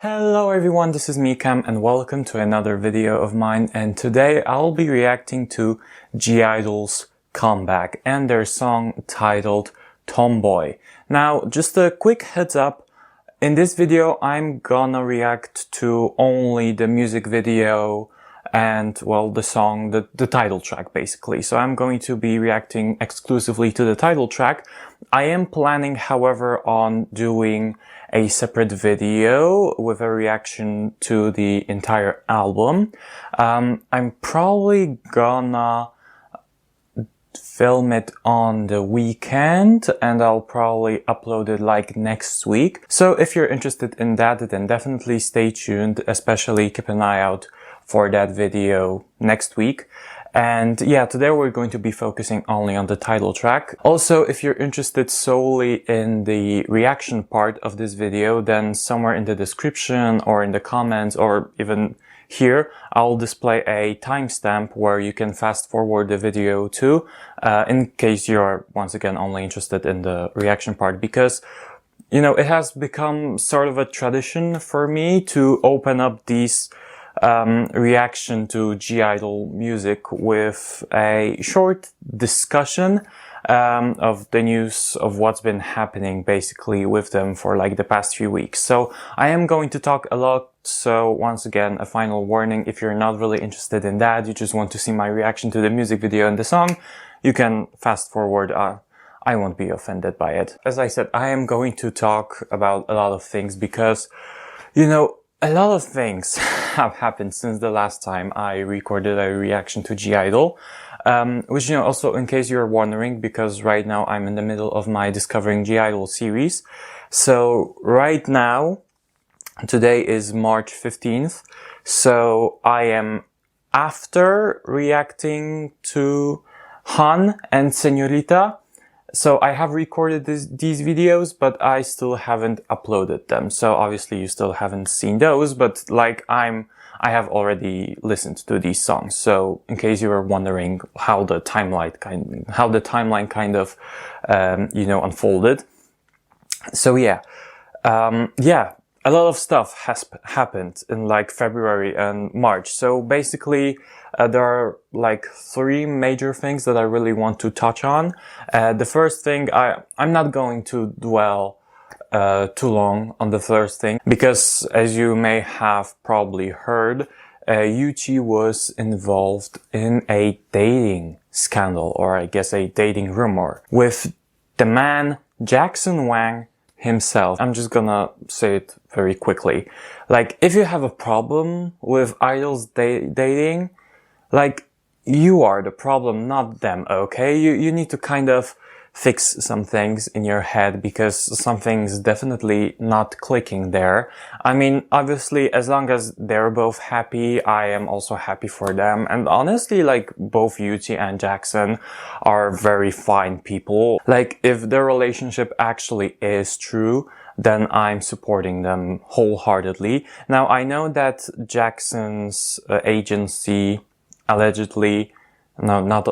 Hello everyone, this is me, Kamm, and welcome to another video of mine. And today I'll be reacting to gi-dle's comeback and their song titled Tomboy. Now, just a quick heads up, in this video I'm gonna react to only the music video and, well, the song, the title track basically. So I'm going to be reacting exclusively to the title track. I am planning, however, on doing a separate video with a reaction to the entire album. I'm probably gonna film it on the weekend and I'll probably upload it like next week. So if you're interested in that, then definitely stay tuned, especially keep an eye out for that video next week. And yeah, today we're going to be focusing only on the title track. Also, if you're interested solely in the reaction part of this video, then somewhere in the description or in the comments or even here, I'll display a timestamp where you can fast forward the video to, in case you're once again only interested in the reaction part, because you know, it has become sort of a tradition for me to open up these reaction to gi-dle music with a short discussion of the news of what's been happening basically with them for like the past few weeks. So I am going to talk a lot. So once again, a final warning, if you're not really interested in that, you just want to see my reaction to the music video and the song, you can fast forward. I won't be offended by it. As I said, I am going to talk about a lot of things because, you know, a lot of things have happened since the last time I recorded a reaction to gi-dle, which, you know, also in case you're wondering, because right now I'm in the middle of my Discovering gi-dle series. So right now, today is March 15th, so I am after reacting to Han and Señorita. So I have recorded these videos, but I still haven't uploaded them. So obviously you still haven't seen those, but like I have already listened to these songs. So in case you were wondering how the timeline kind of, you know, unfolded. So yeah, a lot of stuff has happened in like February and March. So basically, there are like three major things that I really want to touch on. The first thing, I'm not going to dwell too long on the first thing, because as you may have probably heard, Yuchi was involved in a dating scandal, or I guess a dating rumor, with the man Jackson Wang himself. I'm just gonna say it very quickly. Like, if you have a problem with idols dating, like, you are the problem, not them, okay? You need to kind of fix some things in your head, because something's definitely not clicking there. I mean, obviously, as long as they're both happy, I am also happy for them. And honestly, like, both Yuchi and Jackson are very fine people. Like, if their relationship actually is true, then I'm supporting them wholeheartedly. Now, I know that Jackson's agency allegedly, no, not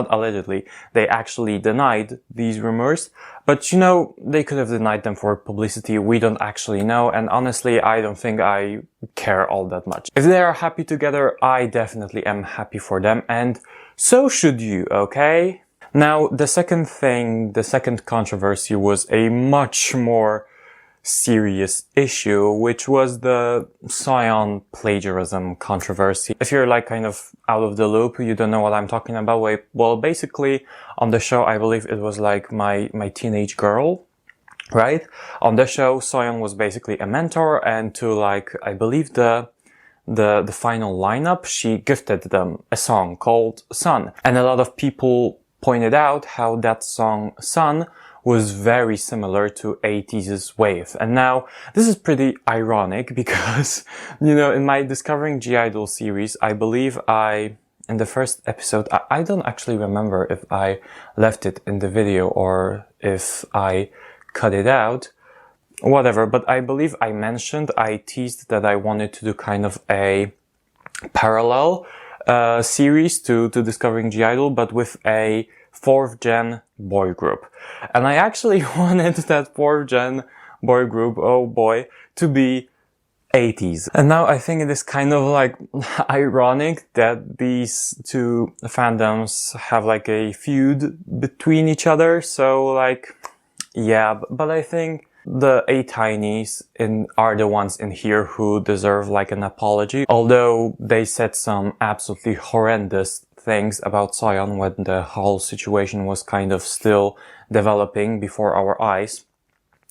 allegedly, they actually denied these rumors, but you know, they could have denied them for publicity. We don't actually know, and honestly, I don't think I care all that much. If they are happy together, I definitely am happy for them, and so should you, okay? Now, the second thing, the second controversy was a much more serious issue, which was the Soyeon plagiarism controversy. If you're like kind of out of the loop, you don't know what I'm talking about. Well, basically on the show, I believe it was like my teenage girl, right? On the show, Soyeon was basically a mentor, and to like, I believe the final lineup, she gifted them a song called Sun. And a lot of people pointed out how that song Sun was very similar to 80s Wave. And now, this is pretty ironic because, you know, in my Discovering gi-dle series, I believe in the first episode, I don't actually remember if I left it in the video or if I cut it out, whatever, but I believe I teased that I wanted to do kind of a parallel series to Discovering gi-dle, but with a 4th gen boy group. And I actually wanted that 4th gen boy group, oh boy, to be 80s. And now I think it is kind of like ironic that these two fandoms have like a feud between each other. So like, yeah, but I think the A-Tinies are the ones in here who deserve like an apology. Although they said some absolutely horrendous things about Soyeon when the whole situation was kind of still developing before our eyes.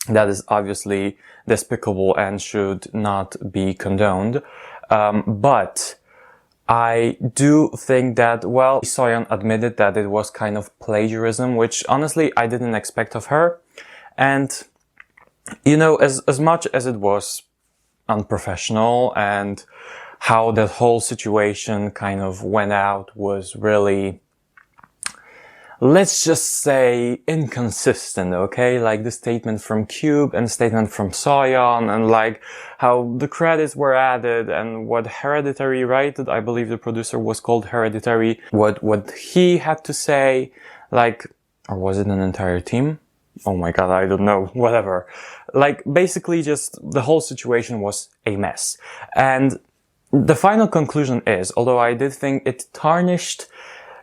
That is obviously despicable and should not be condoned. But I do think that, well, Soyeon admitted that it was kind of plagiarism, which honestly I didn't expect of her. And, you know, as much as it was unprofessional and how that whole situation kind of went out was really, let's just say, inconsistent, okay? Like the statement from Cube and statement from Soyeon, and like how the credits were added and what Hereditary, right? I believe the producer was called Hereditary. What he had to say, like, or was it an entire team? Oh my god, I don't know, whatever. Like, basically just the whole situation was a mess. And the final conclusion is, although I did think it tarnished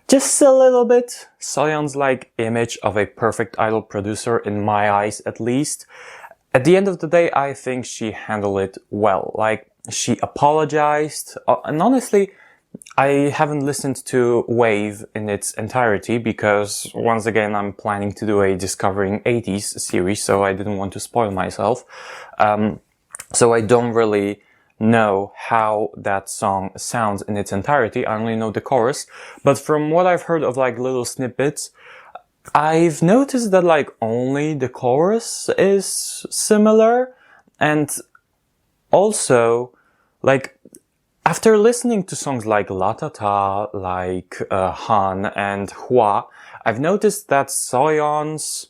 just a little bit Soyeon's like image of a perfect idol producer, in my eyes at least, at the end of the day I think she handled it well. Like, she apologized, and honestly I haven't listened to Wave in its entirety because, once again, I'm planning to do a Discovering 80s series, so I didn't want to spoil myself. So I don't really know how that song sounds in its entirety. I only know the chorus. But from what I've heard of like little snippets, I've noticed that like only the chorus is similar. And also, like, after listening to songs like La Ta Ta, like Han and Hua, I've noticed that Soyeon's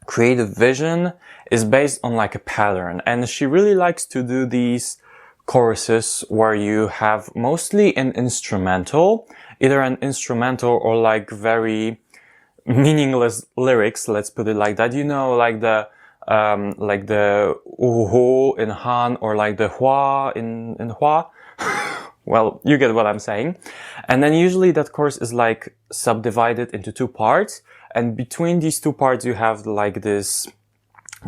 creative vision is based on like a pattern, and she really likes to do these choruses where you have mostly an instrumental, either an instrumental or like very meaningless lyrics, let's put it like that. You know, like the uhu in Han, or like the Hua in Hua. Well, you get what I'm saying. And then usually that chorus is like subdivided into two parts. And between these two parts, you have like this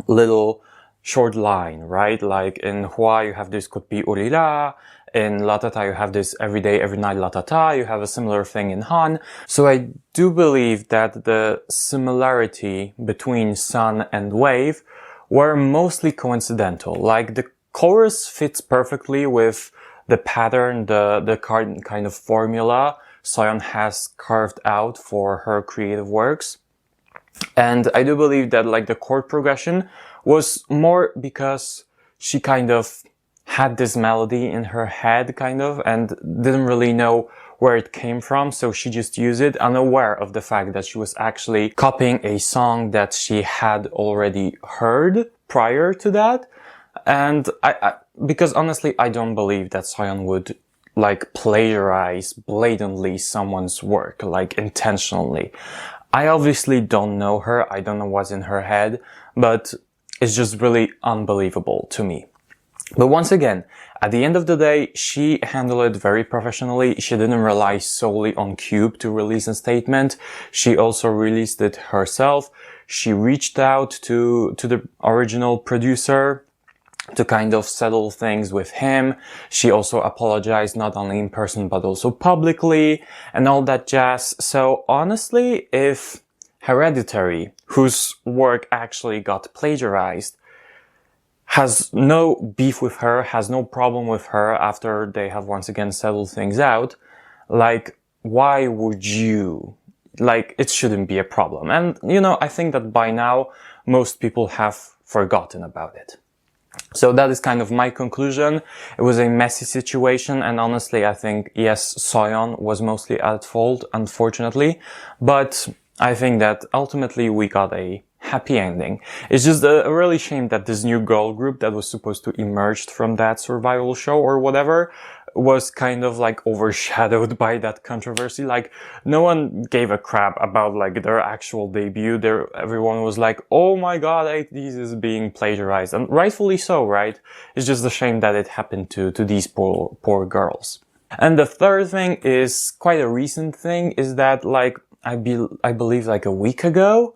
little short line, right? Like in Hua, you have this could be urira. In La Ta Ta, you have this every day, every night La Ta Ta. You have a similar thing in Han. So I do believe that the similarity between Sun and Wave were mostly coincidental. Like the chorus fits perfectly with the pattern, the kind of formula Soyeon has carved out for her creative works. And I do believe that like the chord progression was more because she kind of had this melody in her head kind of and didn't really know where it came from, so she just used it, unaware of the fact that she was actually copying a song that she had already heard prior to that. And because honestly, I don't believe that Soyeon would like plagiarize blatantly someone's work, like intentionally. I obviously don't know her. I don't know what's in her head, but it's just really unbelievable to me. But once again, at the end of the day, she handled it very professionally. She didn't rely solely on Cube to release a statement. She also released it herself. She reached out to the original producer to kind of settle things with him. She also apologized not only in person but also publicly and all that jazz. So honestly, if Hereditary, whose work actually got plagiarized, has no beef with her, has no problem with her after they have once again settled things out, like, why would you? Like, it shouldn't be a problem. And, you know, I think that by now, most people have forgotten about it. So that is kind of my conclusion. It was a messy situation, and honestly, I think, yes, Soyeon was mostly at fault, unfortunately, but I think that ultimately we got a happy ending. It's just a really shame that this new girl group that was supposed to emerge from that survival show or whatever was kind of like overshadowed by that controversy. Like, no one gave a crap about like their actual debut. Everyone was like, oh my god, this is being plagiarized. And rightfully so, right? It's just a shame that it happened to these poor girls. And the third thing is quite a recent thing, is that like, I believe like a week ago,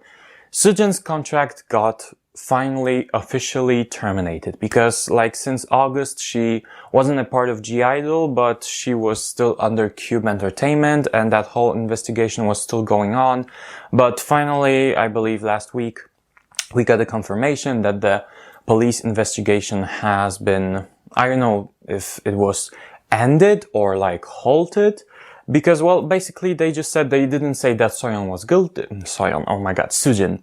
Sujin's contract got finally officially terminated, because like since August she wasn't a part of gi-dle, but she was still under Cube Entertainment and that whole investigation was still going on. But finally, I believe last week, we got a confirmation that the police investigation has been, I don't know if it was ended or like halted, because, well, basically they just said, they didn't say that Sujin was guilty. Sujin.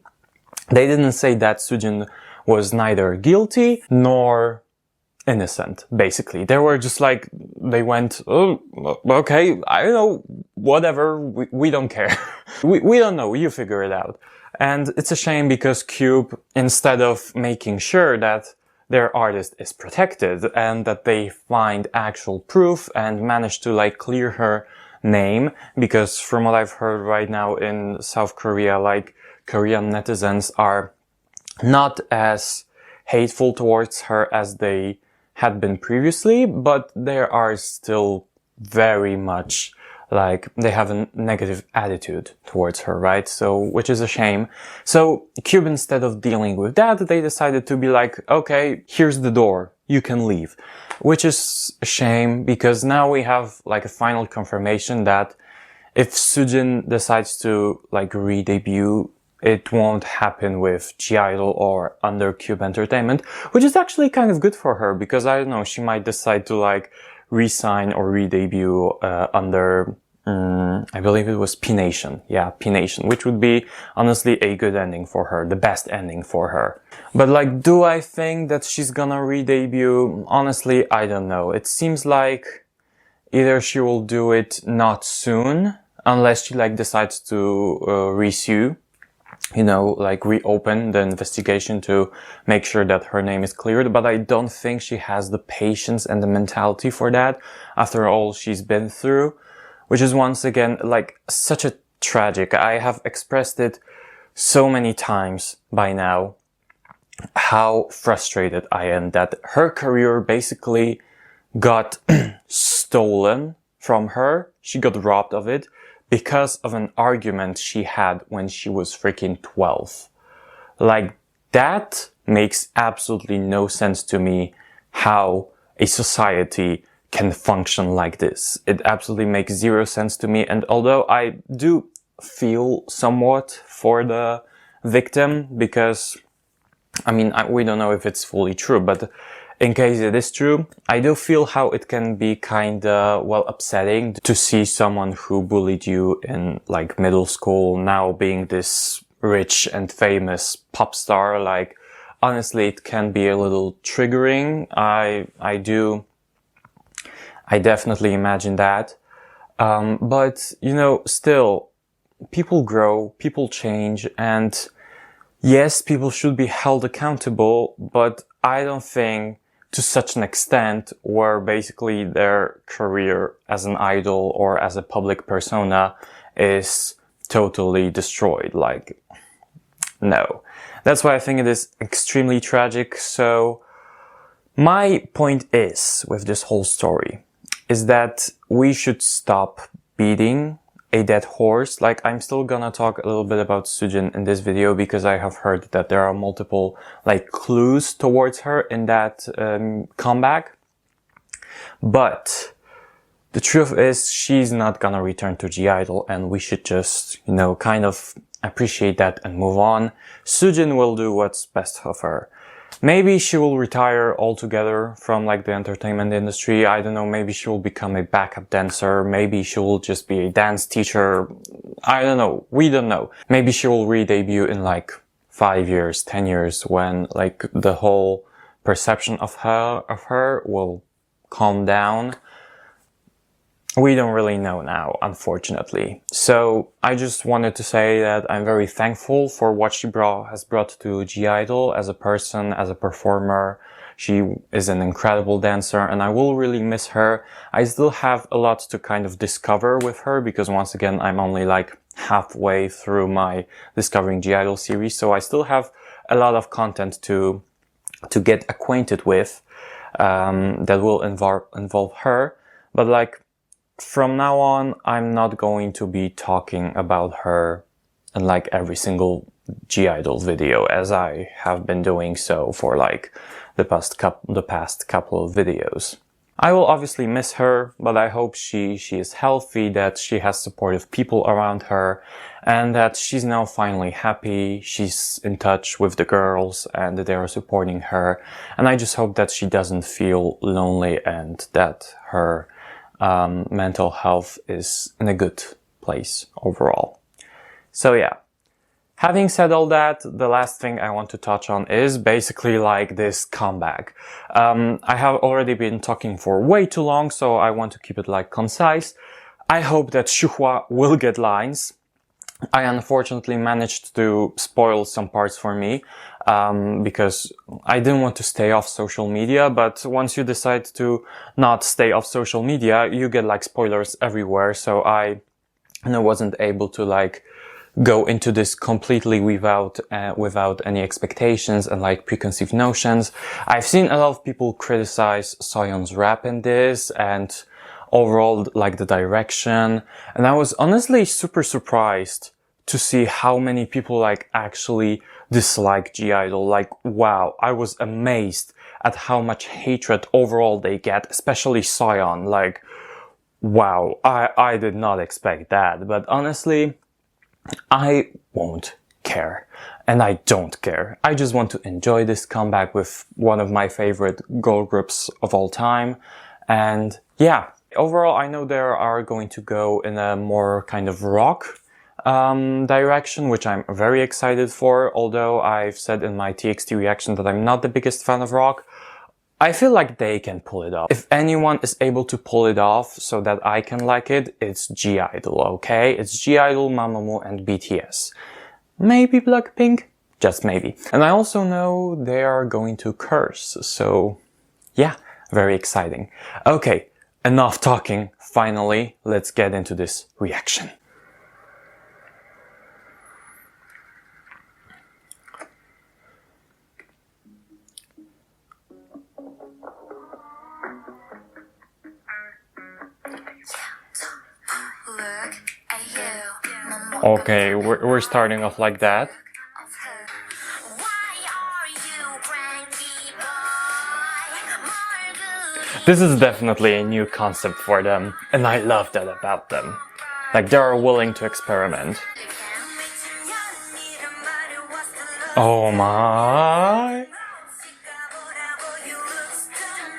They didn't say that Sujin was neither guilty nor innocent, basically. They were just like, they went, oh, okay, I don't know, whatever, we don't care. we don't know, you figure it out. And it's a shame, because Cube, instead of making sure that their artist is protected and that they find actual proof and manage to like clear her name, because from what I've heard right now in South Korea, like Korean netizens are not as hateful towards her as they had been previously, but they are still very much like, they have a negative attitude towards her, right? So, which is a shame. So Cube, instead of dealing with that, they decided to be like, okay, here's the door, you can leave. Which is a shame, because now we have like a final confirmation that if Sujin decides to like re-debut, it won't happen with gi-dle or under Cube Entertainment, which is actually kind of good for her, because I don't know, she might decide to like re-sign or re-debut under, I believe it was P-Nation. Yeah, P-Nation, which would be honestly a good ending for her, the best ending for her. But like, do I think that she's gonna re-debut? Honestly, I don't know. It seems like either she will do it not soon, unless she like decides to re-sue, you know, like reopen the investigation to make sure that her name is cleared. But I don't think she has the patience and the mentality for that after all she's been through, which is once again like such a tragic. I have expressed it so many times by now how frustrated I am that her career basically got stolen from her. She got robbed of it because of an argument she had when she was freaking 12. Like, that makes absolutely no sense to me, how a society can function like this. It absolutely makes zero sense to me. And although I do feel somewhat for the victim, because, I mean, we don't know if it's fully true, but in case it is true, I do feel how it can be kinda, well, upsetting to see someone who bullied you in like middle school now being this rich and famous pop star. Like, honestly, it can be a little triggering. I definitely imagine that. But, you know, still, people grow, people change, and yes, people should be held accountable, but I don't think to such an extent where basically their career as an idol or as a public persona is totally destroyed. Like, no. That's why I think it is extremely tragic. So my point is, with this whole story, is that we should stop beating a dead horse. Like, I'm still gonna talk a little bit about Sujin in this video, because I have heard that there are multiple like clues towards her in that comeback. But the truth is, she's not gonna return to gi-dle, and we should just, you know, kind of appreciate that and move on. Sujin will do what's best of her. Maybe she will retire altogether from like the entertainment industry. I don't know, maybe she will become a backup dancer. Maybe she will just be a dance teacher. I don't know. We don't know. Maybe she will re-debut in like 5 years, 10 years, when like the whole perception of her will calm down. We don't really know now, unfortunately. So I just wanted to say that I'm very thankful for what she has brought to gi-dle as a person, as a performer. She is an incredible dancer and I will really miss her. I still have a lot to kind of discover with her because once again, I'm only like halfway through my Discovering gi-dle series. So I still have a lot of content to get acquainted with, that will involve her. But like, from now on, I'm not going to be talking about her in like every single gi-dle video as I have been doing so for like the past couple of videos. I will obviously miss her, but I hope she is healthy, that she has supportive people around her, and that she's now finally happy, she's in touch with the girls and they are supporting her. And I just hope that she doesn't feel lonely and that her mental health is in a good place overall. So yeah. Having said all that, the last thing I want to touch on is basically like this comeback. I have already been talking for way too long, so I want to keep it like concise. I hope that Shuhwa will get lines. I unfortunately managed to spoil some parts for me, because I didn't want to stay off social media, but once you decide to not stay off social media, you get like spoilers everywhere, so I wasn't able to like go into this completely without any expectations and like preconceived notions. I've seen a lot of people criticize Soyeon's rap in this and overall like the direction, and I was honestly super surprised to see how many people like actually dislike gi-dle. Like, wow, I was amazed at how much hatred overall they get, especially Soyeon. Like, wow, I did not expect that, but honestly, I won't care. And I don't care. I just want to enjoy this comeback with one of my favorite girl groups of all time. And yeah, overall, I know they are going to go in a more kind of rock direction, which I'm very excited for. Although I've said in my TXT reaction that I'm not the biggest fan of rock, I feel like they can pull it off. If anyone is able to pull it off so that I can like it, it's gi-dle, okay? It's gi-dle, Mamamoo, and BTS. Maybe Blackpink? Just maybe. And I also know they are going to curse, so yeah, very exciting. Okay, enough talking. Finally, let's get into this reaction. Okay, we're starting off like that. This is definitely a new concept for them, and I love that about them. Like, they are willing to experiment. Oh my!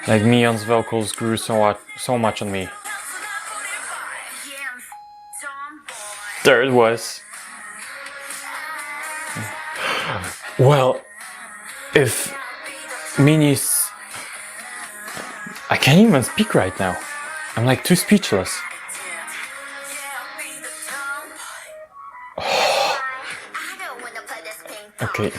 Like, Mion's vocals grew so much on me. There it was. Well, if Minnie's... I can't even speak right now. I'm like too speechless. Okay.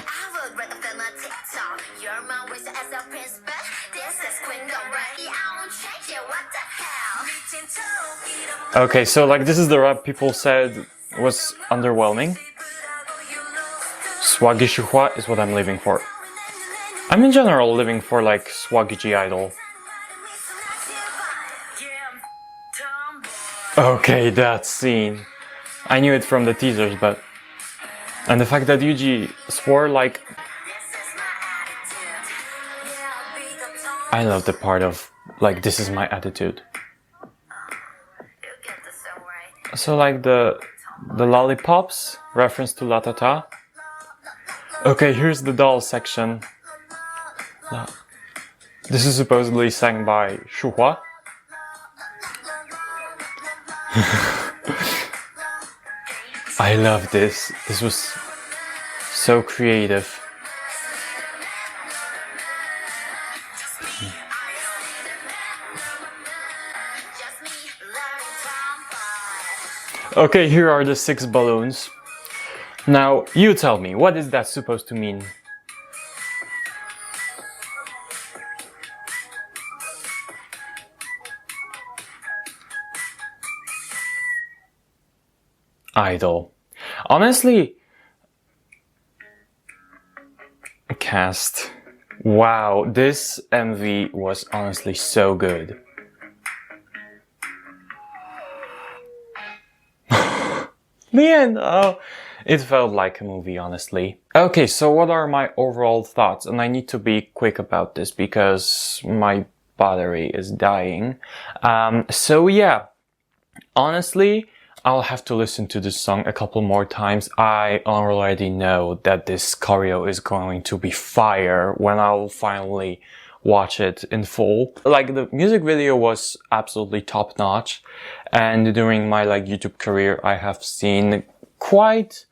Okay, so like this is the rap people said was underwhelming. Swaggy Shuhwa is what I'm living for. I'm in general living for like swaggy gi-dle. Okay, that scene. I knew it from the teasers, but... And the fact that Yuji swore like... I love the part of like, this is my attitude. So like the lollipops, reference to La Tata. Okay, here's the doll section. This is supposedly sang by Shuhwa. I love this. This was so creative. Okay, here are the 6 balloons. Now, you tell me, what is that supposed to mean? I-DLE. Honestly, cast. Wow, this MV was honestly so good. Man, oh, it felt like a movie, honestly. Okay, so what are my overall thoughts? And I need to be quick about this because my battery is dying. So yeah, honestly, I'll have to listen to this song a couple more times. I already know that this choreo is going to be fire when I'll finally watch it in full. Like, the music video was absolutely top notch, and during my YouTube career I have seen quite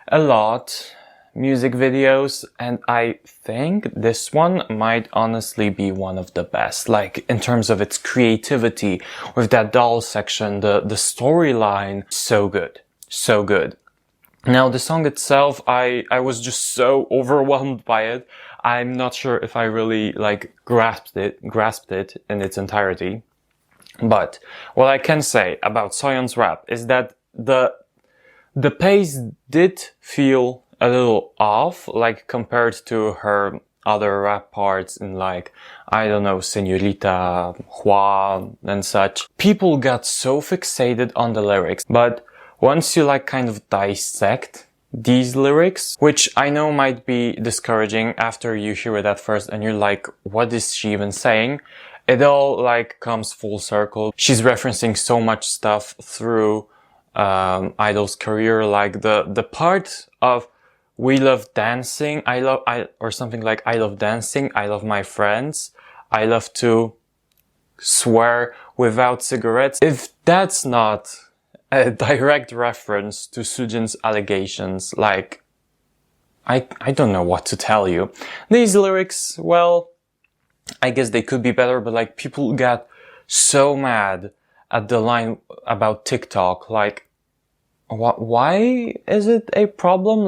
a lot music videos, and I think this one might honestly be one of the best, like in terms of its creativity with that doll section, the storyline. So good, so good. Now the song itself, I was just so overwhelmed by it. I'm not sure if I really grasped it in its entirety. But what I can say about Soyeon's rap is that the pace did feel a little off, compared to her other rap parts in I don't know, Señorita, Hua, and such. People got so fixated on the lyrics, but once you kind of dissect these lyrics, which I know might be discouraging after you hear it at first and you're like, what is she even saying? It all comes full circle. She's referencing so much stuff through I-DLE's career, like the part of "we love dancing," or something like "I love dancing, I love my friends, I love to swear without cigarettes." If that's not a direct reference to Sujin's allegations, I don't know what to tell you. These lyrics, well, I guess they could be better, but people got so mad at the line about TikTok. Why is it a problem?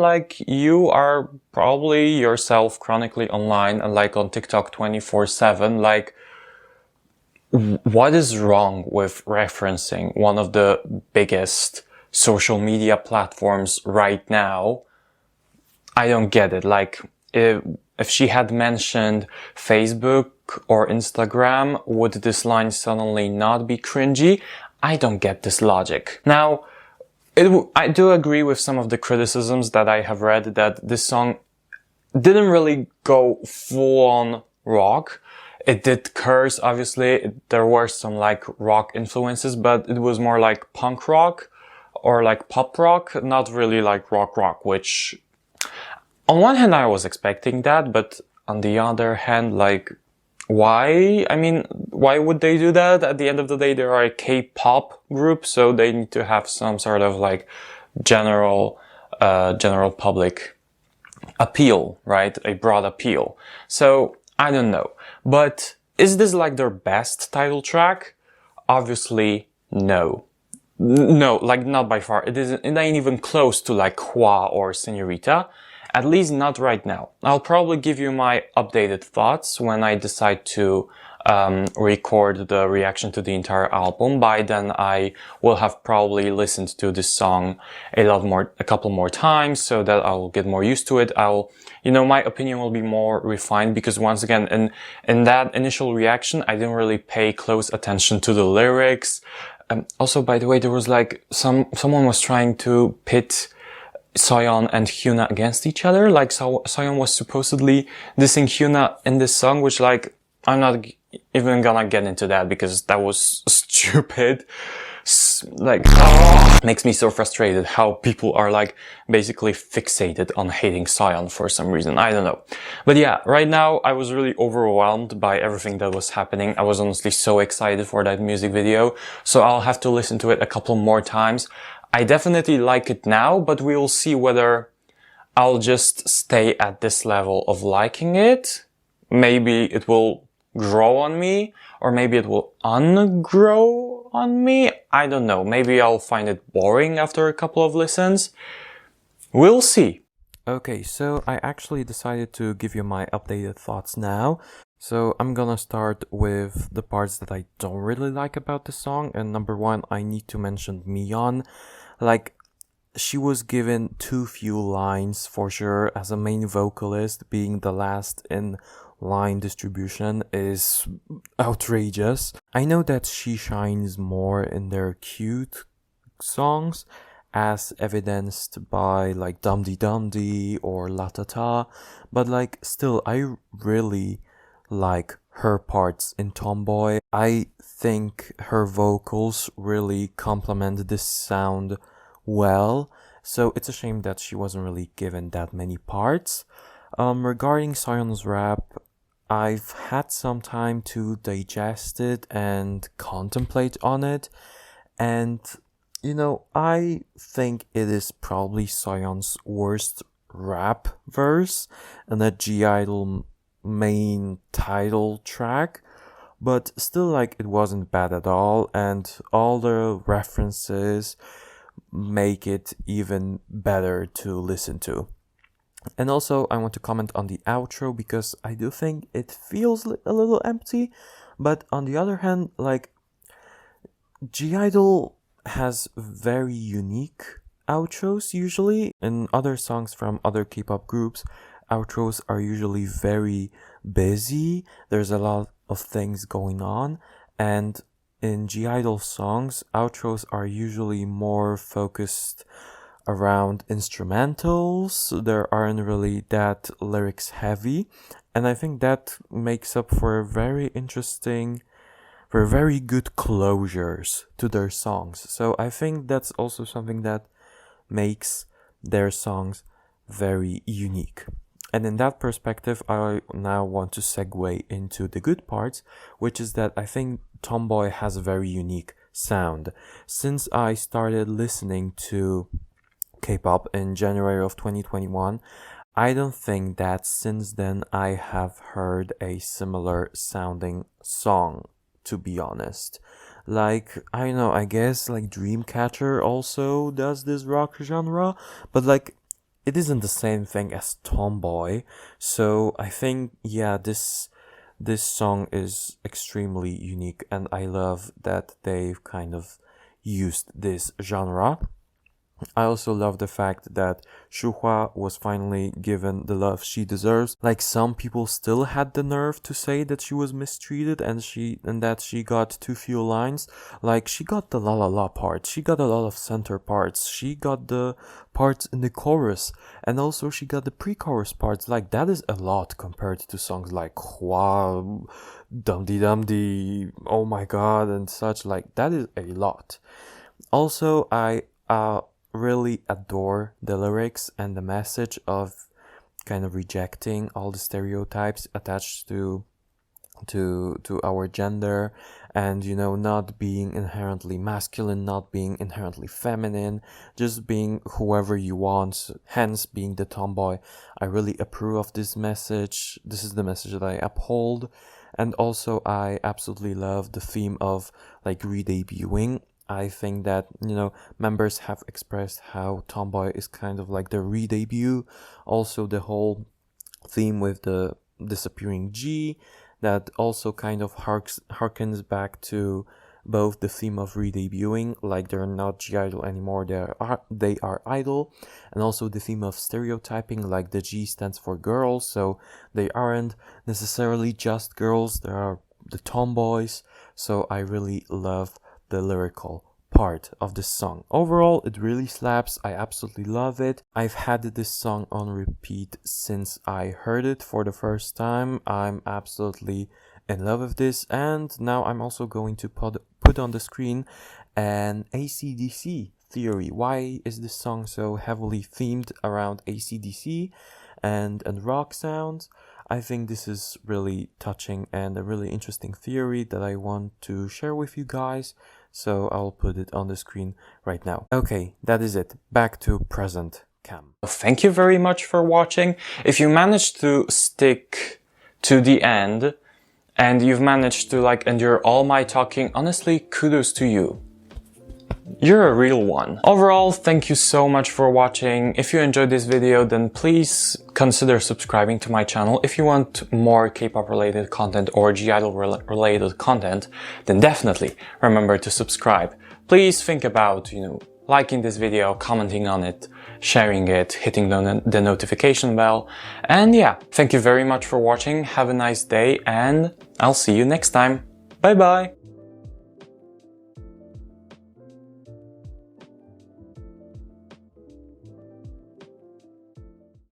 You are probably yourself chronically online and on TikTok 24/7. What is wrong with referencing one of the biggest social media platforms right now? I don't get it. If she had mentioned Facebook or Instagram, would this line suddenly not be cringy? I don't get this logic. Now, I do agree with some of the criticisms that I have read, that this song didn't really go full on rock. It did curse, obviously. There were some rock influences, but it was more punk rock or pop rock, not really rock, which on one hand I was expecting that, but on the other hand, why? I mean, why would they do that? At the end of the day, they are a K-pop group, so they need to have some sort of general public appeal, right? A broad appeal. So, I don't know. But is this their best title track? Obviously, no. No, not by far. It ain't even close to Hua or Señorita. At least not right now. I'll probably give you my updated thoughts when I decide to record the reaction to the entire album. By then I will have probably listened to this song a couple more times, so that I'll get more used to it. My opinion will be more refined, because once again, in that initial reaction, I didn't really pay close attention to the lyrics. Also, by the way, there was someone was trying to pit Soyeon and Hyuna against each other. Soyeon was supposedly dissing Hyuna in this song, which I'm not even gonna get into that because that was stupid. Makes me so frustrated how people are basically fixated on hating Soyeon for some reason. I don't know. But yeah, right now I was really overwhelmed by everything that was happening. I was honestly so excited for that music video, so I'll have to listen to it a couple more times. I definitely like it now, but we will see whether I'll just stay at this level of liking it. Maybe it will grow on me, or maybe it will ungrow on me. I don't know. Maybe I'll find it boring after a couple of listens. We'll see. Okay, so I actually decided to give you my updated thoughts now. So I'm gonna start with the parts that I don't really like about the song. And number one, I need to mention Miyeon. she was given too few lines for sure. As a main vocalist, being the last in line distribution is outrageous. I know that she shines more in their cute songs, as evidenced by like DUMDI DUMDI or La Ta Ta, but like still I really like her parts in Tomboy. I think her vocals really complement this sound well, so it's a shame that she wasn't really given that many parts. Regarding Sion's rap, I've had some time to digest it and contemplate on it, and you know, I think it is probably Sion's worst rap verse and a gi-dle main title track, but still, like, it wasn't bad at all, and all the references make it even better to listen to. And also, I want to comment on the outro because I do think it feels a little empty, but on the other hand, like, gi-dle has very unique outros usually. In other songs from other K-pop groups, outros are usually very busy. There's a lot of things going on, and in gi-dle songs, outros are usually more focused around instrumentals. There aren't really that lyrics heavy, and I think that makes up for very good closures to their songs. So I think that's also something that makes their songs very unique. And in that perspective, I now want to segue into the good parts, which is that I think Tomboy has a very unique sound. Since I started listening to K-pop in January of 2021, I don't think that since then I have heard a similar sounding song, to be honest. Like, I don't know, I guess like Dreamcatcher also does this rock genre, but like, it isn't the same thing as Tomboy. So I think, yeah, this song is extremely unique, and I love that they've kind of used this genre. I also love the fact that Shuhwa was finally given the love she deserves. Like, some people still had the nerve to say that she was mistreated and that she got too few lines. Like, she got the la la la part, she got a lot of center parts, she got the parts in the chorus, and also she got the pre-chorus parts. Like, that is a lot compared to songs like Hwa, Dumdi Dumdi, Oh My God, and such. Like, that is a lot. Also, I really adore the lyrics and the message of kind of rejecting all the stereotypes attached to our gender, and, you know, not being inherently masculine, not being inherently feminine, just being whoever you want, hence being the tomboy. I really approve of this message. This is the message that I uphold. And also, I absolutely love the theme of like re-debuting. I think that, you know, members have expressed how Tomboy is kind of like the re-debut. Also, the whole theme with the disappearing G, that also kind of harkens back to both the theme of re-debuting, like they're not gi-dle anymore, they are idol, and also the theme of stereotyping, like the G stands for girls, so they aren't necessarily just girls, there are the tomboys. So I really love the lyrical part of this song. Overall, it really slaps. I absolutely love it. I've had this song on repeat since I heard it for the first time. I'm absolutely in love with this, and now I'm also going to put on the screen an AC/DC theory. Why is this song so heavily themed around AC/DC and rock sounds? I think this is really touching and a really interesting theory that I want to share with you guys, so I'll put it on the screen right now. Okay, that is it. Back to present Kamm. Thank you very much for watching. If you managed to stick to the end and you've managed to like endure all my talking, honestly, kudos to you. You're a real one. Overall, thank you so much for watching. If you enjoyed this video, then please consider subscribing to my channel. If you want more K-pop related content or gi-dle related content, then definitely remember to subscribe. Please think about, liking this video, commenting on it, sharing it, hitting the notification bell. And yeah, thank you very much for watching. Have a nice day and I'll see you next time. Bye bye!